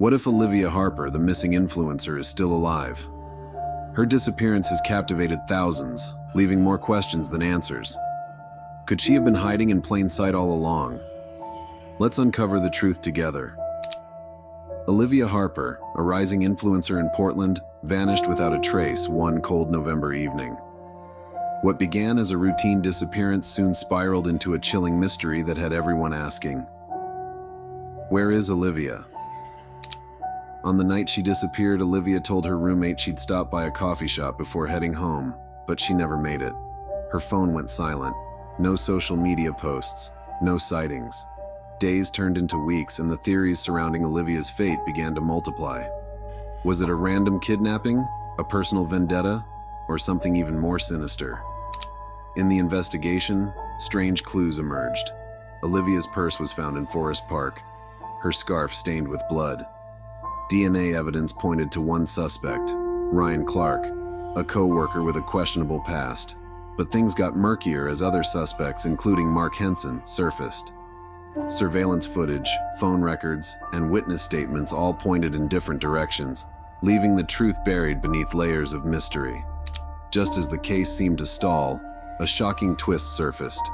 What if Olivia Harper, the missing influencer, is still alive? Her disappearance has captivated thousands, leaving more questions than answers. Could she have been hiding in plain sight all along? Let's uncover the truth together. Olivia Harper, a rising influencer in Portland, vanished without a trace one cold November evening. What began as a routine disappearance soon spiraled into a chilling mystery that had everyone asking, where is Olivia? On the night she disappeared, Olivia told her roommate she'd stop by a coffee shop before heading home, but she never made it. Her phone went silent. No social media posts, no sightings. Days turned into weeks, and the theories surrounding Olivia's fate began to multiply. Was it a random kidnapping, a personal vendetta, or something even more sinister? In the investigation, strange clues emerged. Olivia's purse was found in Forest Park, her scarf stained with blood. DNA evidence pointed to one suspect, Ryan Clark, a co-worker with a questionable past. But things got murkier as other suspects, including Mark Henson, surfaced. Surveillance footage, phone records, and witness statements all pointed in different directions, leaving the truth buried beneath layers of mystery. Just as the case seemed to stall, a shocking twist surfaced.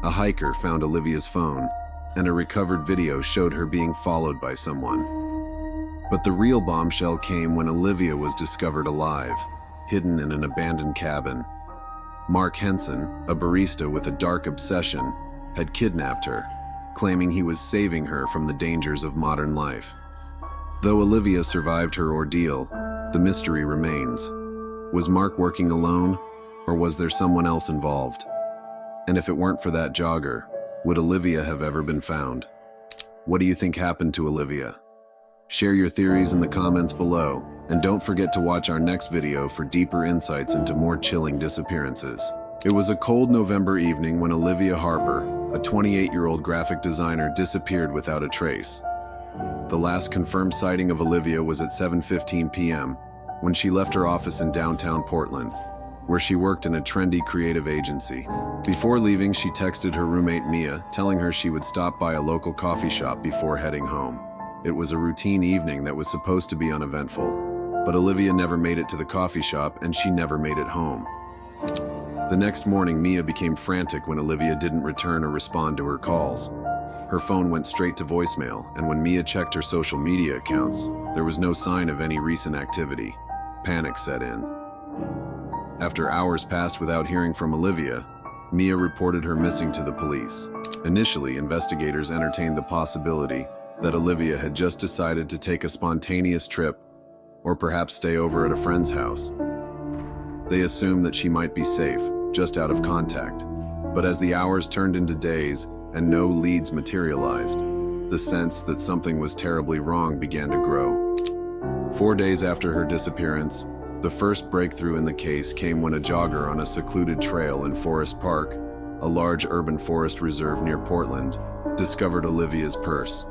A hiker found Olivia's phone, and a recovered video showed her being followed by someone. But the real bombshell came when Olivia was discovered alive, hidden in an abandoned cabin. Mark Henson, a barista with a dark obsession, had kidnapped her, claiming he was saving her from the dangers of modern life. Though Olivia survived her ordeal, the mystery remains. Was Mark working alone, or was there someone else involved? And if it weren't for that jogger, would Olivia have ever been found? What do you think happened to Olivia? Share your theories in the comments below, and don't forget to watch our next video for deeper insights into more chilling disappearances. It was a cold November evening when Olivia Harper, a 28-year-old graphic designer, disappeared without a trace. The last confirmed sighting of Olivia was at 7:15 p.m. when she left her office in downtown Portland, where she worked in a trendy creative agency. Before leaving, she texted her roommate Mia, telling her she would stop by a local coffee shop before heading home. It was a routine evening that was supposed to be uneventful, but Olivia never made it to the coffee shop, and she never made it home. The next morning, Mia became frantic when Olivia didn't return or respond to her calls. Her phone went straight to voicemail, and when Mia checked her social media accounts, there was no sign of any recent activity. Panic set in. After hours passed without hearing from Olivia, Mia reported her missing to the police. Initially, investigators entertained the possibility that Olivia had just decided to take a spontaneous trip, or perhaps stay over at a friend's house. They assumed that she might be safe, just out of contact. But as the hours turned into days and no leads materialized, the sense that something was terribly wrong began to grow. 4 days after her disappearance, the first breakthrough in the case came when a jogger on a secluded trail in Forest Park, a large urban forest reserve near Portland, discovered Olivia's purse.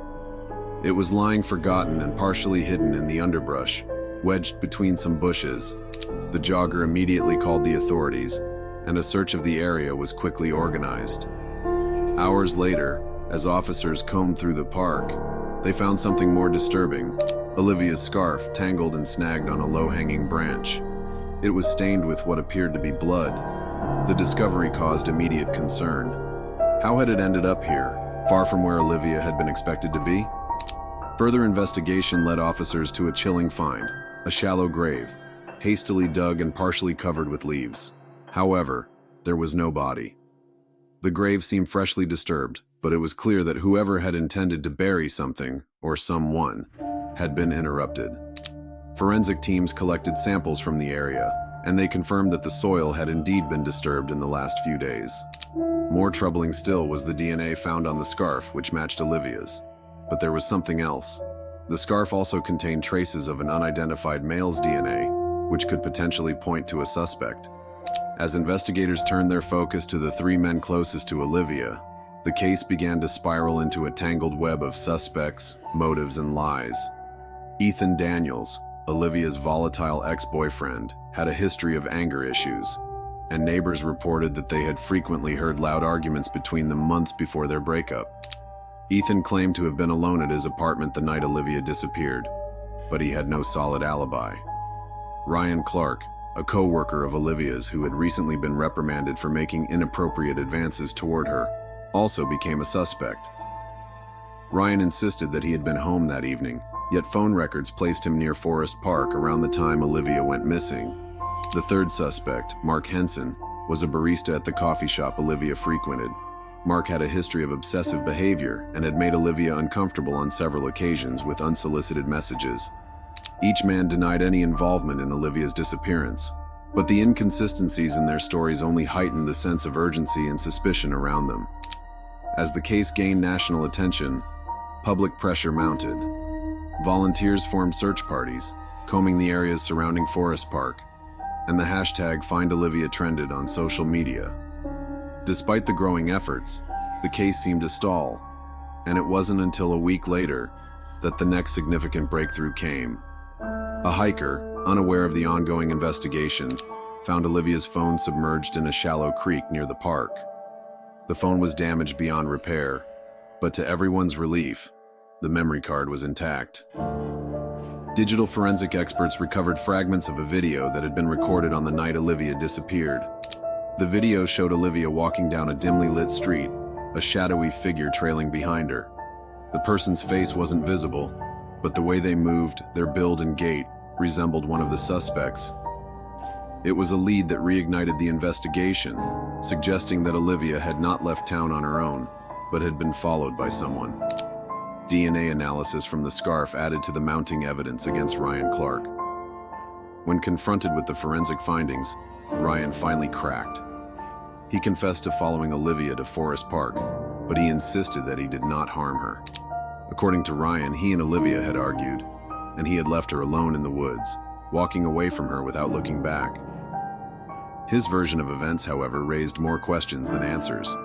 It was lying forgotten and partially hidden in the underbrush, wedged between some bushes. The jogger immediately called the authorities, and a search of the area was quickly organized. Hours later, as officers combed through the park, they found something more disturbing: Olivia's scarf tangled and snagged on a low-hanging branch. It was stained with what appeared to be blood. The discovery caused immediate concern. How had it ended up here, far from where Olivia had been expected to be? Further investigation led officers to a chilling find: a shallow grave, hastily dug and partially covered with leaves. However, there was no body. The grave seemed freshly disturbed, but it was clear that whoever had intended to bury something, or someone, had been interrupted. Forensic teams collected samples from the area, and they confirmed that the soil had indeed been disturbed in the last few days. More troubling still was the DNA found on the scarf, which matched Olivia's. But there was something else. The scarf also contained traces of an unidentified male's DNA, which could potentially point to a suspect. As investigators turned their focus to the 3 men closest to Olivia, the case began to spiral into a tangled web of suspects, motives, and lies. Ethan Daniels, Olivia's volatile ex-boyfriend, had a history of anger issues, and neighbors reported that they had frequently heard loud arguments between them months before their breakup. Ethan claimed to have been alone at his apartment the night Olivia disappeared, but he had no solid alibi. Ryan Clark, a co-worker of Olivia's who had recently been reprimanded for making inappropriate advances toward her, also became a suspect. Ryan insisted that he had been home that evening, yet phone records placed him near Forest Park around the time Olivia went missing. The third suspect, Mark Henson, was a barista at the coffee shop Olivia frequented. Mark had a history of obsessive behavior and had made Olivia uncomfortable on several occasions with unsolicited messages. Each man denied any involvement in Olivia's disappearance, but the inconsistencies in their stories only heightened the sense of urgency and suspicion around them. As the case gained national attention, public pressure mounted. Volunteers formed search parties, combing the areas surrounding Forest Park, and the hashtag #FindOlivia trended on social media. Despite the growing efforts, the case seemed to stall, and it wasn't until a week later that the next significant breakthrough came. A hiker, unaware of the ongoing investigation, found Olivia's phone submerged in a shallow creek near the park. The phone was damaged beyond repair, but to everyone's relief, the memory card was intact. Digital forensic experts recovered fragments of a video that had been recorded on the night Olivia disappeared. The video showed Olivia walking down a dimly lit street, a shadowy figure trailing behind her. The person's face wasn't visible, but the way they moved, their build and gait, resembled one of the suspects. It was a lead that reignited the investigation, suggesting that Olivia had not left town on her own, but had been followed by someone. DNA analysis from the scarf added to the mounting evidence against Ryan Clark. When confronted with the forensic findings, Ryan finally cracked. He confessed to following Olivia to Forest Park, but he insisted that he did not harm her. According to Ryan, he and Olivia had argued, and he had left her alone in the woods, walking away from her without looking back. His version of events, however, raised more questions than answers.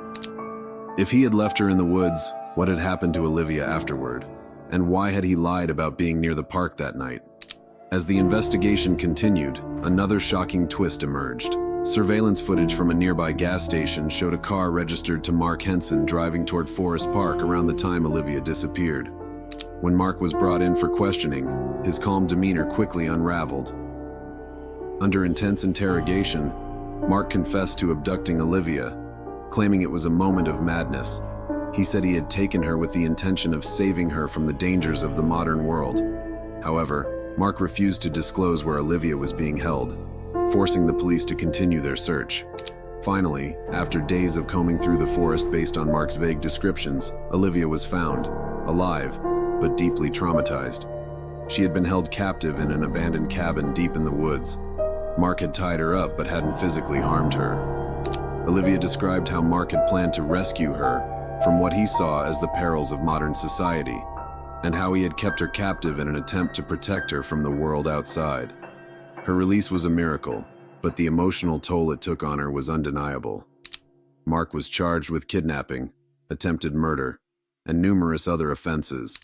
If he had left her in the woods, what had happened to Olivia afterward? And why had he lied about being near the park that night? As the investigation continued, another shocking twist emerged. Surveillance footage from a nearby gas station showed a car registered to Mark Henson driving toward Forest Park around the time Olivia disappeared. When Mark was brought in for questioning, his calm demeanor quickly unraveled. Under intense interrogation, Mark confessed to abducting Olivia, claiming it was a moment of madness. He said he had taken her with the intention of saving her from the dangers of the modern world. However, Mark refused to disclose where Olivia was being held, forcing the police to continue their search. Finally, after days of combing through the forest based on Mark's vague descriptions, Olivia was found, alive, but deeply traumatized. She had been held captive in an abandoned cabin deep in the woods. Mark had tied her up but hadn't physically harmed her. Olivia described how Mark had planned to rescue her from what he saw as the perils of modern society, and how he had kept her captive in an attempt to protect her from the world outside. Her release was a miracle, but the emotional toll it took on her was undeniable. Mark was charged with kidnapping, attempted murder, and numerous other offenses.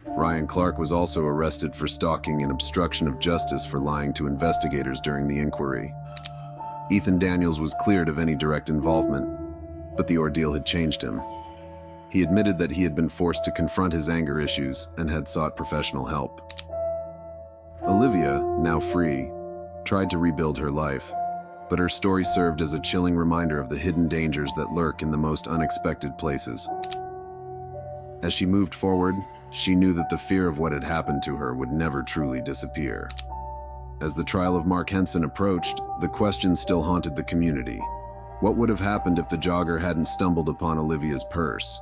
Ryan Clark was also arrested for stalking and obstruction of justice for lying to investigators during the inquiry. Ethan Daniels was cleared of any direct involvement, but the ordeal had changed him. He admitted that he had been forced to confront his anger issues and had sought professional help. Olivia, now free, tried to rebuild her life, but her story served as a chilling reminder of the hidden dangers that lurk in the most unexpected places. As she moved forward, she knew that the fear of what had happened to her would never truly disappear. As the trial of Mark Henson approached, the question still haunted the community. What would have happened if the jogger hadn't stumbled upon Olivia's purse?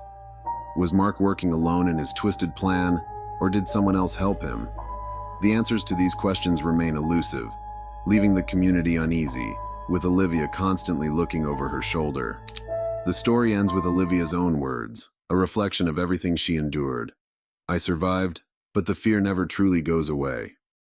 Was Mark working alone in his twisted plan, or did someone else help him? The answers to these questions remain elusive, leaving the community uneasy, with Olivia constantly looking over her shoulder. The story ends with Olivia's own words, a reflection of everything she endured. "I survived, but the fear never truly goes away."